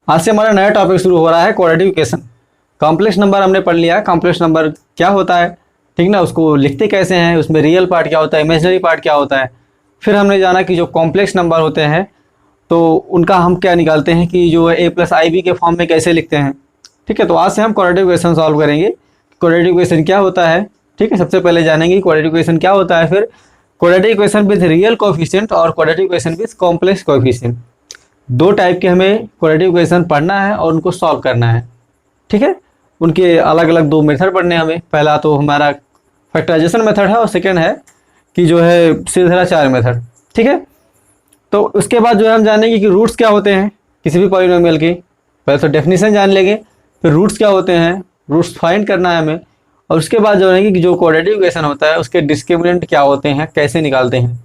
आज से हमारा नया टॉपिक शुरू हो रहा है क्वाड्रेटिक इक्वेशन। कॉम्प्लेक्स नंबर हमने पढ़ लिया, कॉम्प्लेक्स नंबर क्या होता है, ठीक ना, उसको लिखते कैसे हैं, उसमें रियल पार्ट क्या होता है, इमेजिनरी पार्ट क्या होता है। फिर हमने जाना कि जो कॉम्प्लेक्स नंबर होते हैं तो उनका हम क्या निकालते हैं कि जो ए प्लस आई बी के फॉर्म में कैसे लिखते हैं। ठीक है, तो आज से हम क्वाड्रेटिक इक्वेशन सॉल्व करेंगे। क्वाड्रेटिक इक्वेशन क्या होता है, ठीक है, सबसे पहले जानेंगे क्वाड्रेटिक इक्वेशन क्या होता है, फिर quadratic equation with real coefficient और quadratic equation with complex coefficient. दो टाइप के हमें क्वाड्रेटिक इक्वेशन पढ़ना है और उनको सॉल्व करना है। ठीक है, उनके अलग अलग दो मेथड पढ़ने हैं हमें। पहला तो हमारा फैक्टराइजेशन मेथड है और सेकेंड है कि जो है सीधा-साधा मेथड। ठीक है, तो उसके बाद जो है हम जानेंगे कि रूट्स क्या होते हैं किसी भी पॉलिनोमियल की। पहले तो डेफिनेशन जान लेंगे, फिर रूट्स क्या होते हैं, रूट्स फाइंड करना है हमें, और उसके बाद जानेंगे कि जो क्वाड्रेटिक इक्वेशन होता है उसके डिस्क्रिमिनेंट क्या होते हैं, कैसे निकालते हैं।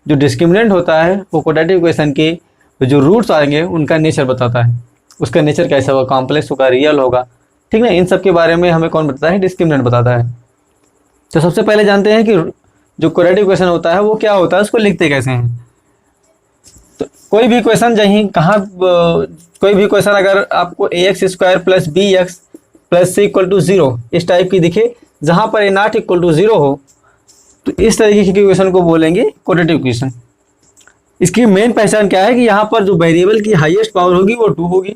जो डिस्क्रिमिनेंट होता है वो क्वाड्रेटिक इक्वेशन के जो रूट्स आएंगे उनका नेचर बताता है, उसका नेचर कैसा होगा, कॉम्प्लेक्स होगा, रियल होगा। ठीक है, इन सब के बारे में हमें कौन बताता है, डिस्क्रिमिनेंट बताता है। तो सबसे पहले जानते हैं कि जो क्वाड्रेटिक इक्वेशन होता है वो क्या होता है, उसको लिखते कैसे हैं। तो कोई भी क्वेश्चन कोई भी क्वेश्चन अगर आपको a x square plus b x plus c equal to zero इस टाइप की दिखे, जहां पर a not equal to zero हो, तो इस तरीके की इक्वेशन को बोलेंगे क्वाड्रेटिक इक्वेशन। इसकी मेन पहचान क्या है कि यहाँ पर जो वेरिएबल की हाईएस्ट पावर होगी वो 2 होगी।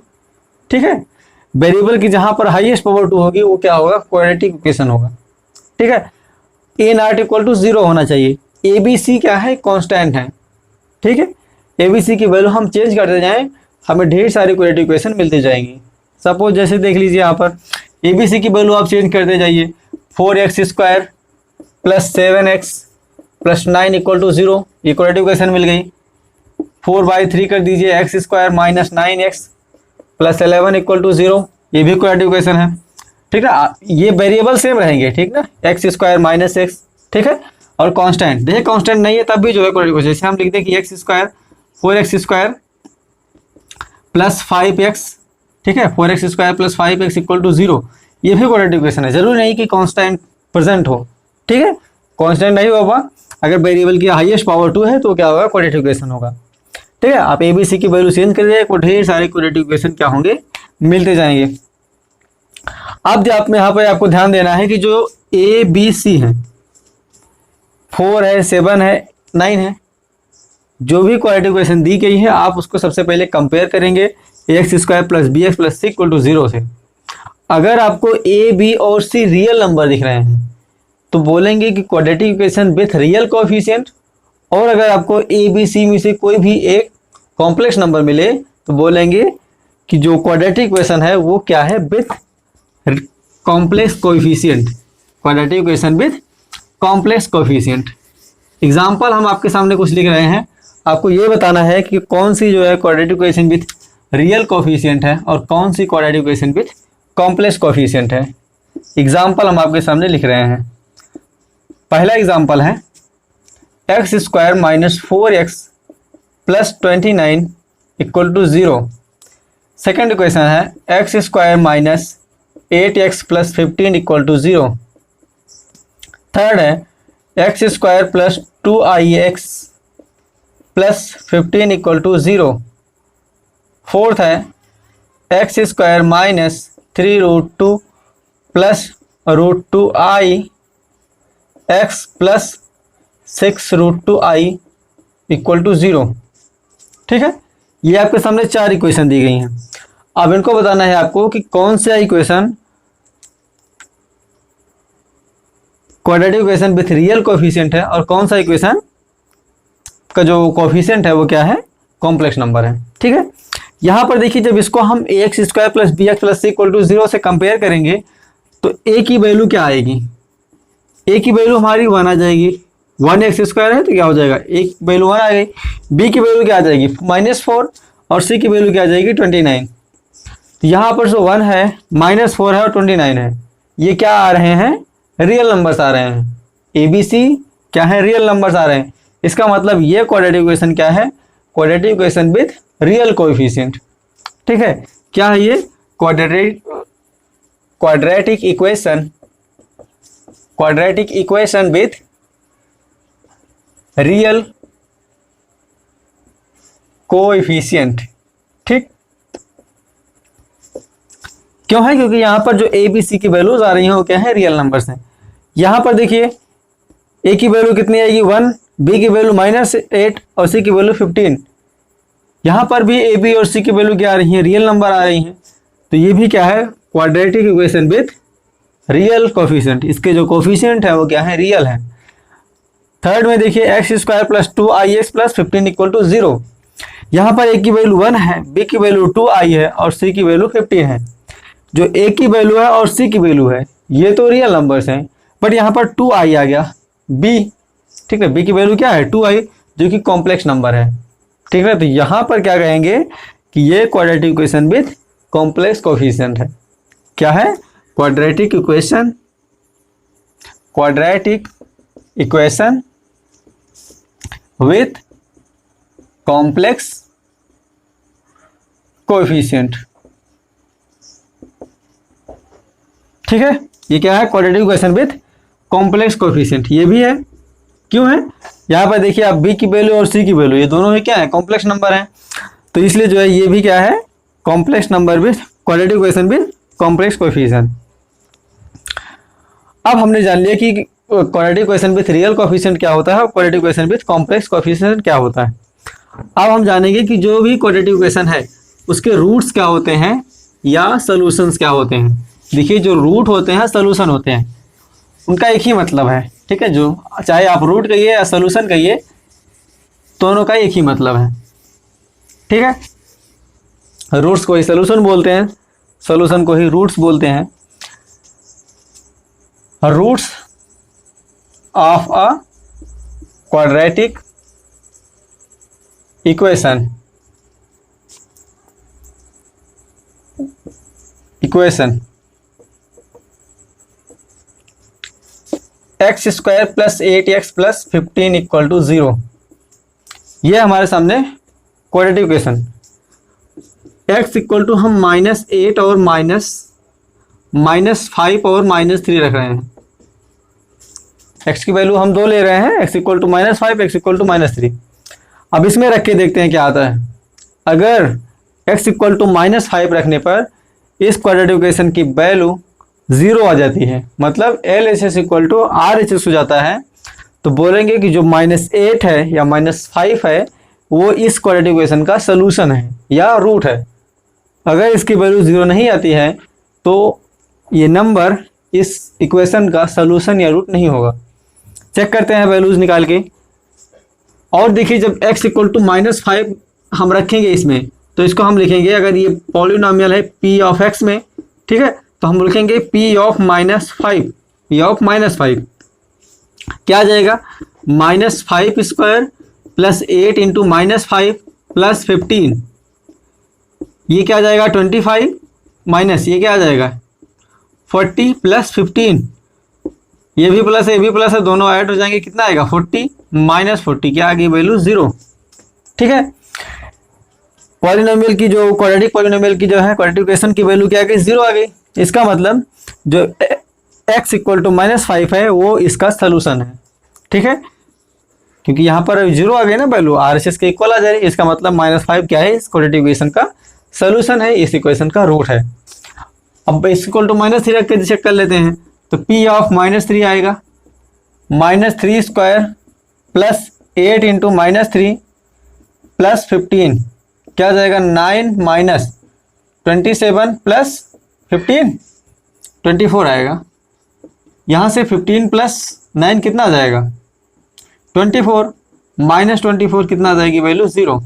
ठीक है, वेरिएबल की जहां पर हाईएस्ट पावर 2 होगी वो क्या होगा, क्वाड्रेटिक इक्वेशन होगा। ठीक है, ए नॉट इक्वल टू जीरो होना चाहिए। ए बी सी क्या है, कांस्टेंट है। ठीक है, ए बी सी की वैल्यू हम चेंज करते जाएं, हमें ढेर सारी क्वाड्रेटिक इक्वेशन मिलती जाएंगी। सपोज जैसे देख लीजिए यहाँ पर ए बी सी की वैल्यू आप चेंज करते जाइए, 4x square plus 7x plus 9 equal to zero, ये क्वाड्रेटिक इक्वेशन मिल गई। 4/3 कर दीजिए, x square minus 9x plus 11 equal to zero, ये भी क्वाड्रेटिक इक्वेशन है। ठीक है, ये वेरिएबल सेम रहेंगे, ठीक ना, एक्स स्क्वायर माइनस एक्स, ठीक है, और कांस्टेंट। देखिए कांस्टेंट नहीं है तब भी जो है क्वाड्रेटिक इक्वेशन, जैसे हम लिखते हैं कि x square 4x square plus 5x, ठीक है, 4x square plus 5x equal to zero, ये भी क्वाड्रेटिक इक्वेशन है। जरूरी नहीं कि कांस्टेंट प्रेजेंट हो। ठीक है, कांस्टेंट नहीं होगा, अगर वेरिएबल की हाईएस्ट पावर 2 है तो क्या होगा, क्वाड्रेटिक इक्वेशन होगा। ठीक है, आप ए बी सी की वैल्यू चेंज कर दिए, ढेर सारे क्वाड्रेटिक इक्वेशन क्या होंगे, मिलते जाएंगे। अब जो आप यहाँ पर आपको ध्यान देना है कि जो ए बी सी है, 4 है, 7 है, 9 है, जो भी क्वाड्रेटिक इक्वेशन दी गई है आप उसको सबसे पहले कंपेयर करेंगे x square plus b x plus c equal to zero से। अगर आपको ए बी और सी रियल नंबर दिख रहे हैं तो बोलेंगे कि quadratic equation with real coefficient, और अगर आपको ए बी सी में से कोई भी एक कॉम्प्लेक्स नंबर मिले तो बोलेंगे कि जो क्वाड्रेटिक इक्वेशन है वो क्या है, with complex coefficient. Quadratic equation with complex coefficient. Example हम आपके सामने कुछ लिख रहे हैं, आपको ये बताना है कि कौन सी जो है quadratic equation with real coefficient है और कौन सी quadratic equation with complex coefficient है। एग्जाम्पल हम आपके सामने लिख रहे हैं। पहला एग्जाम्पल है x square minus 4x plus 29 equal to zero. Second equation है x square minus 8x plus 15 equal to zero. Third है x square plus 2ix plus 15 equal to zero. Fourth है x square minus 3√2 plus √2i x plus 6√2i equal to zero. ठीक है, ये आपके सामने 4 equation दी गई हैं। अब इनको बताना है आपको कि कौन सा equation quadratic equation with real coefficient है और कौन सा इक्वेशन का जो कोएफिशिएंट है वो क्या है, कॉम्प्लेक्स नंबर है। ठीक है, यहाँ पर देखिए जब इसको हम a x square plus b x plus c equal to zero से कंपेयर करेंगे तो ए की वैल्यू क्या आएगी, ए की वैल्यू हमारी 1 आ जाएगी। 1x स्क्वायर है तो क्या हो जाएगा, ए की वैल्यू 1 आ गई। बी की वैल्यू क्या आ जाएगी, -4, और सी की वैल्यू क्या आ जाएगी, 29। तो यहाँ पर जो 1 है, -4 है और 29 है, ये क्या आ रहे हैं, रियल नंबर्स आ रहे हैं। ए बी सी क्या है, रियल नंबर्स आ रहे हैं। इसका मतलब ये क्वाड्रेटिक इक्वेशन क्या है, quadratic equation with real coefficient. ठीक है, क्या है ये, quadratic equation with real coefficient. ठीक, क्यों है? क्योंकि यहाँ पर जो ए बी सी की वैल्यूज आ रही हैं वो क्या है? रियल नंबर्स हैं। यहाँ पर देखिए ए की वैल्यू कितनी आएगी? 1, बी की वैल्यू -8 और सी की वैल्यू 15। यहाँ पर भी ए बी और सी की वैल्यू क्या आ रही है? रियल नंबर आ रही हैं। तो ये भी क्या है? Quadratic equation with real coefficient. इसके जो कोफिशिएंट है वो क्या है? रियल है। थर्ड में देखिए x² + 2ix + 15 = 0। यहाँ पर ए की वैल्यू 1 है, बी की वैल्यू 2i है और सी की वैल्यू 15 है। जो ए की वैल्यू है और सी की वैल्यू है ये तो रियल नंबर्स हैं, बट यहाँ पर 2i आ गया। बी, ठीक है, बी की वैल्यू क्या है? 2i, जो कि कॉम्प्लेक्स नंबर है। ठीक है, तो यहाँ पर क्या कहेंगे कि ये quadratic equation with complex coefficient है। क्या है? Quadratic equation with complex coefficient. ठीक है, ये क्या है? Quadratic equation with complex coefficient. ये भी है। क्यों है? यहाँ पर देखिए आप बी की वैल्यू और सी की वैल्यू ये दोनों ही क्या है? कॉम्प्लेक्स नंबर हैं। तो इसलिए जो है ये भी क्या है? Complex number with quadratic equation with complex coefficient. अब हमने जान लिया कि quadratic equation with real coefficient क्या होता है और quadratic equation with complex coefficient क्या होता है। अब हम जानेंगे कि जो भी क्वाड्रेटिक इक्वेशन है उसके रूट्स क्या होते हैं या सॉल्यूशंस क्या होते हैं। देखिए जो रूट होते हैं सॉल्यूशन होते हैं, उनका एक ही मतलब है। ठीक है, जो चाहे आप रूट कहिए या सॉल्यूशन कहिए, दोनों का एक ही मतलब है। ठीक है, रूट्स को ही सॉल्यूशन बोलते हैं, सॉल्यूशन को ही रूट्स बोलते हैं। Roots of a quadratic equation x² + 8x + 15 = 0। ये हमारे सामने क्वाड्रेटिक इक्वेशन। x = हम -8 और -5 और -3 रख रहे हैं। x की वैल्यू हम 2 ले रहे हैं, x = -5, x = -3। अब इसमें रख के देखते हैं क्या आता है। अगर x = -5 रखने पर इस क्वाड्रेटिक इक्वेशन की वैल्यू 0 आ जाती है, मतलब LHS = RHS हो जाता है, तो बोलेंगे कि जो -8 है या -5 है वो इस क्वाड्रेटिक इक्वेशन का सलूशन है या रूट है। अगर इसकी वैल्यू 0 नहीं आती है तो ये नंबर इस इक्वेशन का सलूशन या रूट नहीं होगा। चेक करते हैं वैल्यूज निकाल के। और देखिए जब x = -5 हम रखेंगे इसमें, तो इसको हम लिखेंगे, अगर ये पॉलिनोमियल है p ऑफ x में, ठीक है, तो हम लिखेंगे p ऑफ -5, p ऑफ -5 क्या आ जाएगा? -5² + 8 × -5 + 15, ये क्या आ जाएगा? 25 माइनस ये क्या आ जाएगा? 40 + 15, ये भी प्लस है, ये भी प्लस है, दोनों ऐड हो जाएंगे, कितना आएगा? 40 - 40, क्या आ गई वैल्यू? 0। ठीक है, पॉलिनोमियल की जो क्वाड्रेटिक पॉलिनोमियल की जो है क्वाड्रेटिक इक्वेशन की वैल्यू क्या आ गई? 0 आ गई। इसका मतलब जो x = -5 है वो इसका सलूशन है। ठीक है, क्योंकि यहाँ पर 0 आ गई ना वैल्यू, RHS के इक्वल आ जा रही है, इसका मतलब -5 क्या है? इस क्वाड्रेटिक इक्वेशन का सलूशन है, इस इक्वेशन का रूट है। अब x = -3 रख के चेक कर लेते हैं, तो p ऑफ -3 आएगा, -3² + 8 × -3 + 15, क्या आ जाएगा? 9 - 27 + 15, 24 आएगा। यहाँ से 15 + 9 कितना आ जाएगा? 24, -24 कितना आ जाएगी वैल्यू? 0।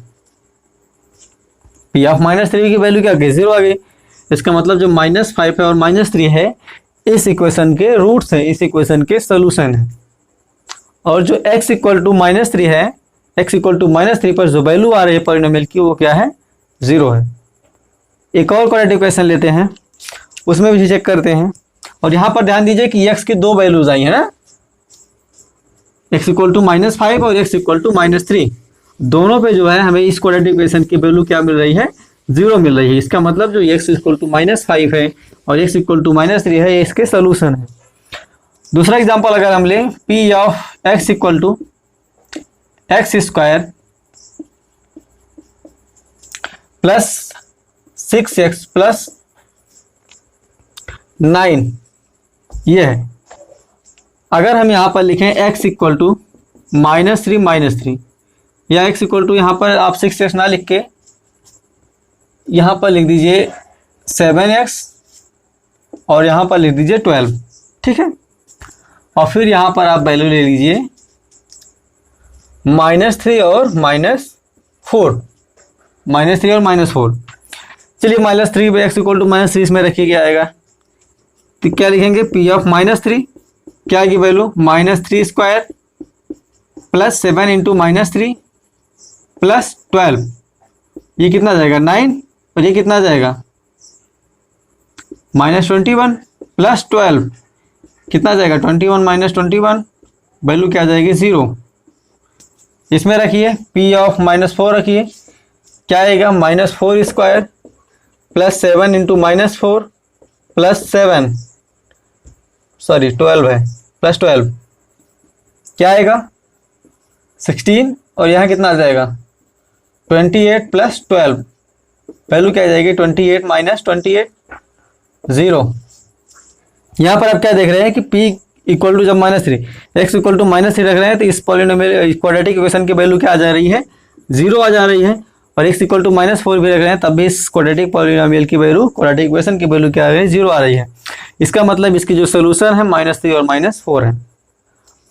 p ऑफ -3 की वैल्यू क्या आ गई? 0 आ गई। इसका मतलब जो -5 है और -3 है इस इक्वेशन के रूट्स हैं, इस इक्वेशन के सॉल्यूशन है। और जो x = -3 है, x = -3 पर जो वैल्यू आ रही है पॉलिनोमियल की वो क्या है? 0 है। एक और क्वाड्रेटिक इक्वेशन लेते हैं, उसमें भी चेक करते हैं। और यहाँ पर ध्यान दीजिए कि x की 2 वैल्यूज आई है ना, x = -5 और x = -3, दोनों पे जो है हमें इस क्वाड्रेटिक इक्वेशन की वैल्यू क्या मिल रही है? 0 मिल रही है। इसका मतलब जो x = -5 है और x = -3 है, ये इसके सॉल्यूशन है। दूसरा एग्जांपल अगर हम लें, p of x = x² + 6x + 9 ये है। अगर हम यहाँ पर लिखें x इक्वल टू -3 या x इक्वल टू, यहाँ पर आप 6x ना लिख के यहाँ पर लिख दीजिए 7x और यहाँ पर लिख दीजिए 12, ठीक है। और फिर यहाँ पर आप वैल्यू ले लीजिए -3 और -4, -3 और -4। चलिए -3 बाई एक्स इक्वल टू -3 इसमें रखिए, क्या आएगा, तो क्या लिखेंगे, P ऑफ -3 क्या आएगी value, -3 square plus 7 into -3 plus 12, ये कितना जाएगा 9, और ये कितना जाएगा -21 प्लस 12 कितना जाएगा 21 माइनस 21, वैल्यू क्या जाएगी 0। इसमें रखिए P ऑफ -4 रखिए, क्या आएगा -4 square plus 7 into -4 plus 7 sorry 12 है प्लस 12 क्या आएगा 16, और यहाँ कितना आ जाएगा 28 प्लस 12, वैल्यू क्या आ जाएगी 28 माइनस 28 0। यहाँ पर आप क्या देख रहे हैं कि P इक्वल टू जब -3 x इक्वल टू -3 रख रहे हैं तो इस पॉलिनोमियल क्वाड्रेटिक इक्वेशन की वैल्यू क्या आ जा रही है 0 आ जा रही है, और x इक्वल टू -4 भी रख रहे हैं तब भी इस क्वाड्रेटिक पॉलिनोमियल की वैल्यू क्वाड्रेटिक इक्वेशन की वैल्यू क्या आ रही है 0 आ रही है। इसका मतलब इसकी जो सोल्यूशन है -3 और -4 है।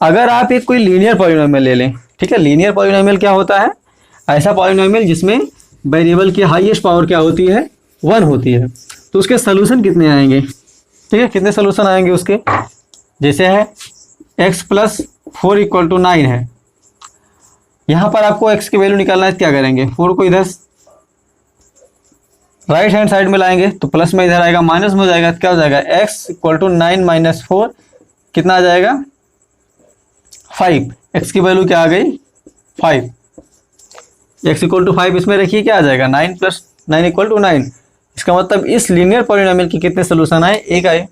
अगर आप एक कोई लीनियर पॉलिनोमियल ले लें, ठीक है, लीनियर पॉलिनोमियल क्या होता है, ऐसा पॉलिनोमियल जिसमें वेरिएबल की हाईएस्ट पावर क्या होती है 1 होती है, तो उसके सोल्यूशन कितने आएंगे, ठीक है, कितने सोल्यूशन आएंगे उसके, जैसे है x प्लस 4 इक्वल टू 9 है, यहाँ पर आपको x की वैल्यू निकालना है, क्या करेंगे 4 को इधर राइट हैंड साइड में लाएंगे तो प्लस में इधर आएगा माइनस में हो जाएगा, तो क्या हो जाएगा x इक्वल टू 9 माइनस 4 कितना आ जाएगा 5, x की वैल्यू क्या आ गई 5, x इक्वल टू 5 इसमें रखिए क्या आ जाएगा 9 प्लस 9 इक्वल टू 9। इसका मतलब इस लीनियर पॉलिनोमियल के कितने सोल्यूशन आए, एक आए।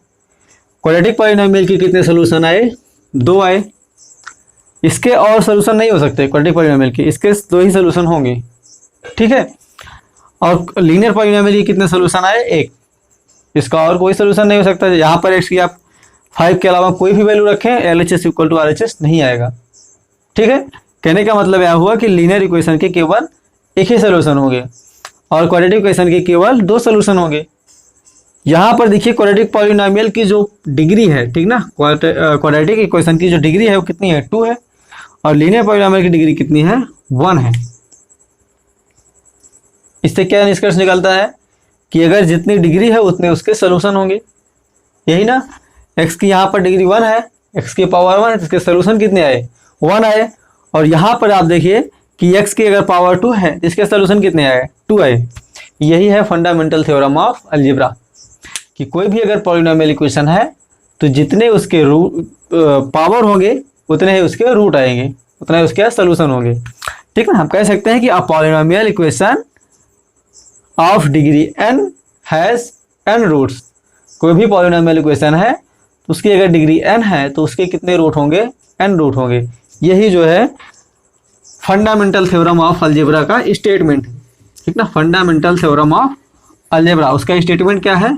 क्वाड्रेटिक पॉलिनोमियल के कितने सोल्यूशन आए, 2 आए। इसके और सोल्यूशन नहीं हो सकते क्वाड्रेटिक पॉलिनोमियल के, इसके 2 ही सोल्यूशन होंगे, ठीक है। और लीनियर पॉलिनोमियल के कितने सोल्यूशन आए, एक, इसका और कोई सोल्यूशन नहीं हो सकता। यहाँ पर x की आप 5 के अलावा कोई भी वैल्यू रखें LHS इक्वल टू RHS नहीं आएगा, ठीक है। कहने का मतलब यह हुआ कि लीनियर इक्वेशन के केवल एक ही सोल्यूशन होंगे और क्वाड्रेटिक इक्वेशन के केवल 2 सोल्यूशन होंगे। यहाँ पर देखिए क्वाड्रेटिक पॉलिनोमियल की जो डिग्री है, ठीक ना, क्वाड्रेटिक इक्वेशन की जो डिग्री है वो कितनी है 2 है, और लीनियर पॉलिनोमियल की डिग्री कितनी है 1 है। इससे क्या निष्कर्ष निकलता है कि अगर जितनी डिग्री है उतने उसके सोल्यूशन होंगे, यही ना। x की यहाँ पर डिग्री 1 है, x की पावर 1 है, इसके सोल्यूशन कितने आए 1 आए। और यहाँ पर आप देखिए कि x की अगर पावर 2 है इसके सोल्यूशन कितने आए 2 आए। यही है फंडामेंटल थ्योरम ऑफ अलजेब्रा कि कोई भी अगर पॉलिनोमियल इक्वेशन है तो जितने उसके पावर होंगे उतने ही उसके रूट आएंगे, उतना ही उसके सोल्यूशन होंगे, ठीक है। हम कह सकते हैं कि a polynomial equation of degree n has n roots. कोई भी पॉलिनोमियल इक्वेशन है तो उसकी अगर डिग्री n है तो उसके कितने रूट होंगे n रूट होंगे। यही जो है फंडामेंटल थ्योरम ऑफ अलजेब्रा का स्टेटमेंट है, ठीक ना। फंडामेंटल थ्योरम ऑफ अलजेब्रा उसका स्टेटमेंट क्या है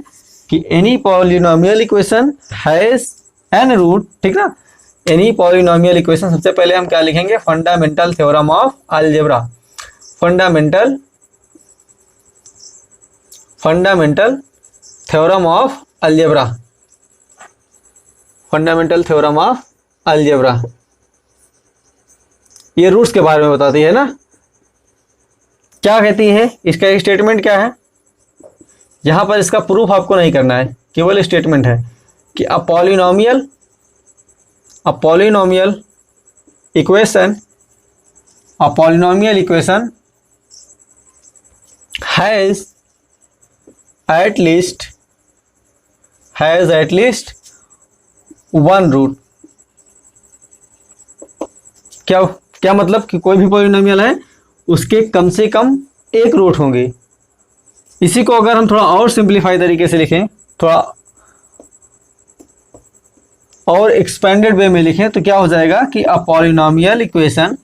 कि any polynomial equation has n root, ठीक ना। एनी पॉलिनोमियल इक्वेशन, सबसे पहले हम क्या लिखेंगे fundamental theorem of algebra. Fundamental theorem of algebra, fundamental theorem of algebra ये रूट्स के बारे में बताती है ना। क्या कहती है, इसका स्टेटमेंट क्या है, यहां पर इसका प्रूफ आपको नहीं करना है, केवल स्टेटमेंट है कि a polynomial equation has at least 1 root. क्या मतलब कि कोई भी पॉलिनोमियल है उसके कम से कम एक रूट होंगे। इसी को अगर हम थोड़ा और सिंप्लीफाई तरीके से लिखें, थोड़ा और एक्सपेंडेड वे में लिखें तो क्या हो जाएगा कि a polynomial equation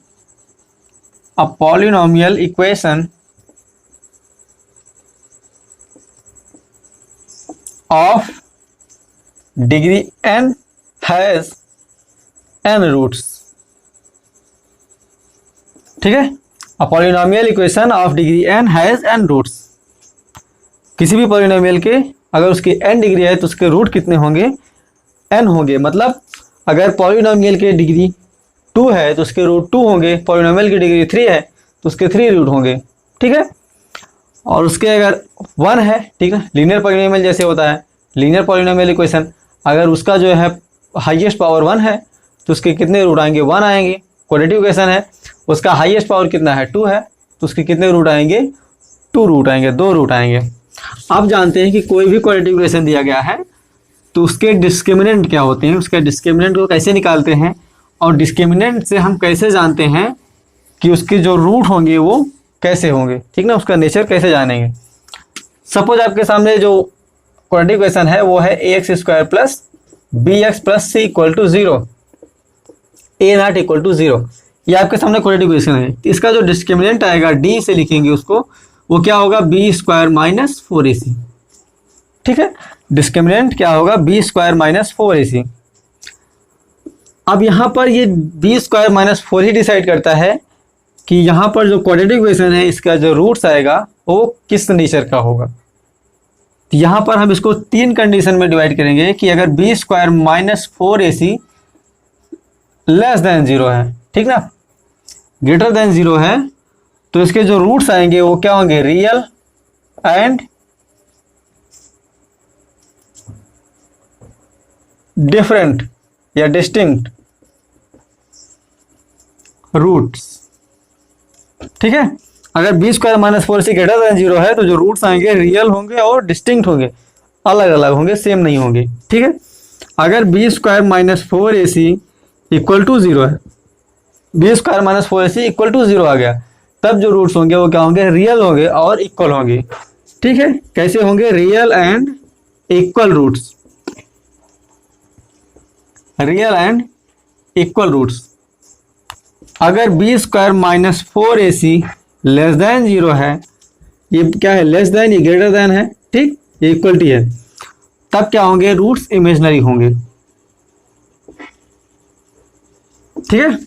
of degree n has n roots. ठीक है, a polynomial equation of degree n has n roots. किसी भी पॉलिनोमियल के अगर उसकी n डिग्री है तो उसके रूट कितने होंगे, n होंगे। मतलब अगर पॉलिनोमियल के डिग्री 2 है तो उसके रूट 2 होंगे, पॉलिनोमियल की डिग्री 3 है तो उसके 3 रूट होंगे। ठीक है, और उसके अगर 1 है, ठीक है, लीनियर पॉलिनोमियल जैसे होता है, लीनियर पॉलिनोमियल इक्वेशन, अगर उसका जो है हाईएस्ट पावर 1 है तो उसके कितने रूट आएंगे, 1 आएंगे। क्वाड्रेटिक इक्वेशन है, उसका हाईएस्ट पावर कितना है, 2 है, तो उसके कितने रूट आएंगे, 2 रूट आएंगे, 2 रूट आएंगे। आप जानते हैं कि कोई भी क्वाड्रेटिक इक्वेशन दिया गया है तो उसके डिस्क्रिमिनेंट क्या होते हैं, उसके डिस्क्रिमिनेंट को कैसे निकालते हैं, और डिस्क्रिमिनेंट से हम कैसे जानते हैं कि उसके जो रूट होंगे वो कैसे होंगे, ठीक ना, उसका नेचर कैसे जानेंगे। सपोज आपके सामने जो क्वाड्रेटिक इक्वेशन है वो है ax² plus bx plus c equal to 0, a not equal to 0। ये आपके सामने क्वाड्रेटिक इक्वेशन है। इसका जो डिस्क्रिमिनेंट आएगा d से लिखेंगे उसको, वो क्या होगा, b² माइनस 4ac। ठीक है, डिस्क्रिमिनेंट क्या होगा, b² माइनस 4ac। अब यहाँ पर ये b² माइनस 4 ही डिसाइड करता है कि यहाँ पर जो क्वाड्रेटिक इक्वेशन है इसका जो रूट्स आएगा वो किस नेचर का होगा। तो यहाँ पर हम इसको 3 कंडीशन में डिवाइड करेंगे कि अगर b² minus 4ac less than 0 है, ठीक ना, ग्रेटर देन 0 है, तो इसके जो रूट्स आएंगे वो क्या होंगे, रियल एंड डिफरेंट या डिस्टिंक्ट रूट्स। ठीक है, अगर b² minus 4ac greater than 0 है तो जो रूट्स आएंगे रियल होंगे और डिस्टिंक्ट होंगे, अलग अलग होंगे, सेम नहीं होंगे। ठीक है, अगर b² minus 4ac equal to 0 है, b² minus 4ac equal to 0 आ गया, तब जो रूट्स होंगे वो क्या होंगे, रियल होंगे और इक्वल होंगे। ठीक है, कैसे होंगे, real and equal roots, real and equal roots. अगर b² minus 4ac less than 0 है, ये क्या है, लेस देन, ये ग्रेटर देन है, ठीक, ये इक्वलिटी है, तब क्या होंगे, रूट्स इमेजिनरी होंगे। ठीक है,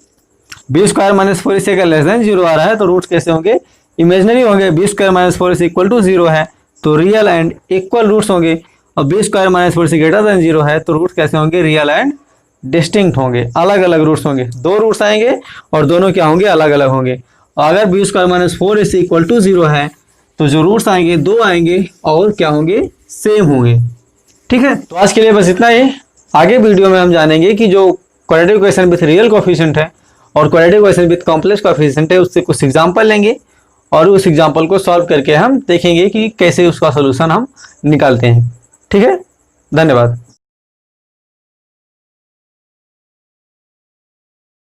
b² माइनस 4ac अगर लेस देन 0 आ रहा है तो रूट्स कैसे होंगे, इमेजिनरी होंगे। b² minus 4ac equal to 0 है तो रियल एंड इक्वल रूट्स होंगे, और b² minus 4ac greater than 0 है तो रूट्स कैसे होंगे, रियल एंड डिस्टिंक्ट होंगे, अलग अलग रूट्स होंगे। 2 रूट्स आएंगे और दोनों क्या होंगे, अलग अलग होंगे। और अगर b² minus 4ac equal to 0 है तो जो रूट्स आएंगे 2 आएंगे और क्या होंगे, सेम होंगे। ठीक है, तो आज के लिए बस इतना ही। आगे वीडियो में हम जानेंगे कि जो quadratic equation with real coefficient है और quadratic equation with complex coefficient है उससे कुछ एग्जांपल लेंगे और उस एग्जांपल को सॉल्व करके हम देखेंगे कि कैसे उसका सोल्यूशन हम निकालते हैं। ठीक है, धन्यवाद।